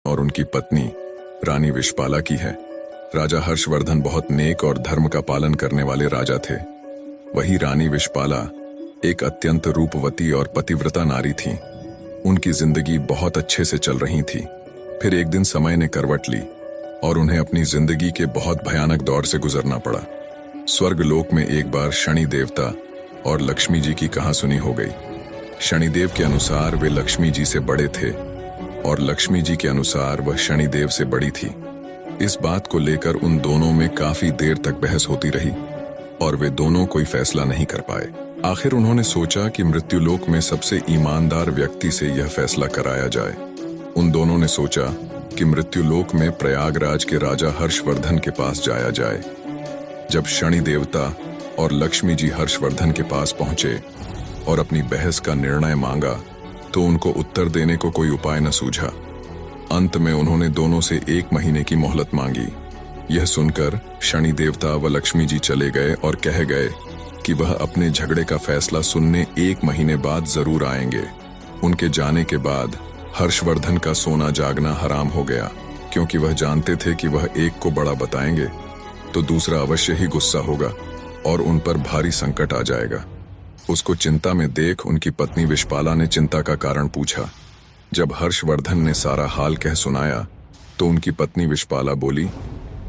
और उनकी पत्नी रानी विशपाला की है। राजा हर्षवर्धन बहुत नेक और धर्म का पालन करने वाले राजा थे। वही रानी विशपाला एक अत्यंत रूपवती और पतिव्रता नारी थी। उनकी जिंदगी बहुत अच्छे से चल रही थी। फिर एक दिन समय ने करवट ली और उन्हें अपनी जिंदगी के बहुत भयानक दौर से गुजरना पड़ा। स्वर्गलोक में एक बार शनि देवता और लक्ष्मी जी की कहासुनी हो गई। शनिदेव के अनुसार वे लक्ष्मी जी से बड़े थे और लक्ष्मी जी के अनुसार वह शनिदेव से बड़ी थी। इस बात को लेकर उन दोनों में काफी देर तक बहस होती रही और वे दोनों कोई फैसला नहीं कर पाए। आखिर उन्होंने सोचा कि मृत्युलोक में सबसे ईमानदार व्यक्ति से यह फैसला कराया जाए। उन दोनों ने सोचा कि मृत्युलोक में प्रयागराज के राजा हर्षवर्धन के पास जाया जाए। जब शनि देवता और लक्ष्मी जी हर्षवर्धन के पास पहुंचे और अपनी बहस का निर्णय मांगा तो उनको उत्तर देने को कोई उपाय न सूझा। अंत में उन्होंने दोनों से 1 महीने की मोहलत मांगी। यह सुनकर शनि देवता व लक्ष्मी जी चले गए और कह गए कि वह अपने झगड़े का फैसला सुनने 1 महीने बाद जरूर आएंगे। उनके जाने के बाद हर्षवर्धन का सोना जागना हराम हो गया, क्योंकि वह जानते थे कि वह एक को बड़ा बताएंगे तो दूसरा अवश्य ही गुस्सा होगा और उन पर भारी संकट आ जाएगा। उसको चिंता में देख उनकी पत्नी विशपाला ने चिंता का कारण पूछा। जब हर्षवर्धन ने सारा हाल कह सुनाया तो उनकी पत्नी विशपाला बोली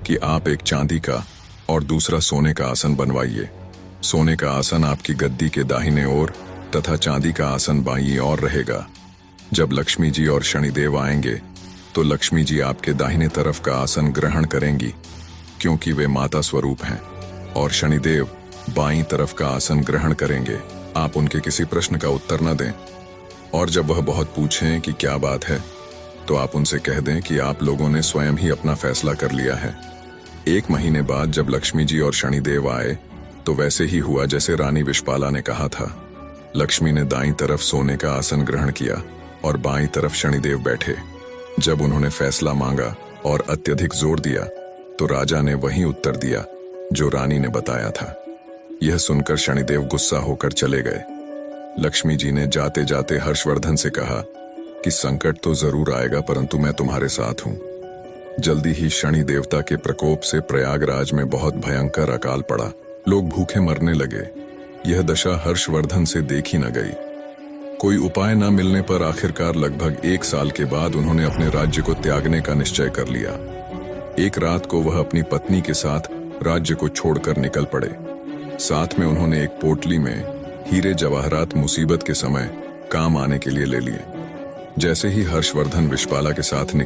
कि आप एक चांदी का और दूसरा सोने का आसन बनवाइए। सोने का आसन आपकी गद्दी के दाहिने ओर तथा चांदी का आसन बाईं ओर रहेगा। जब लक्ष्मी जी और शनिदेव आएंगे तो लक्ष्मी जी आपके दाहिने तरफ का आसन ग्रहण करेंगी, क्योंकि वे माता स्वरूप हैं, और शनिदेव बाईं तरफ का आसन ग्रहण करेंगे। आप उनके किसी प्रश्न का उत्तर न दें, और जब वह बहुत पूछें कि क्या बात है तो आप उनसे कह दें कि आप लोगों ने स्वयं ही अपना फैसला कर लिया है। 1 महीने बाद जब लक्ष्मी जी और शनिदेव आए तो वैसे ही हुआ जैसे रानी विशपाला ने कहा था। लक्ष्मी ने दाईं तरफ सोने का आसन ग्रहण किया और बाईं तरफ शनिदेव बैठे। जब उन्होंने फैसला मांगा और अत्यधिक जोर दिया तो राजा ने वही उत्तर दिया जो रानी ने बताया था। यह सुनकर शनिदेव गुस्सा होकर चले गए। लक्ष्मी जी ने जाते जाते हर्षवर्धन से कहा कि संकट तो जरूर आएगा, परंतु मैं तुम्हारे साथ हूं। जल्दी ही शनि देवता के प्रकोप से प्रयागराज में बहुत भयंकर अकाल पड़ा। लोग भूखे मरने लगे। यह दशा हर्षवर्धन से देखी न गई। कोई उपाय न मिलने पर आखिरकार लगभग 1 साल के बाद उन्होंने अपने राज्य को त्यागने का निश्चय कर लिया। एक रात को वह अपनी पत्नी के साथ राज्य को छोड़कर निकल पड़े। साथ में उन्होंने एक पोटली में हीरे जवाहरात मुसीबत के समय काम आने के लिए ले लिए। जैसे ही हर्षवर्धन विशपाला के साथ निकले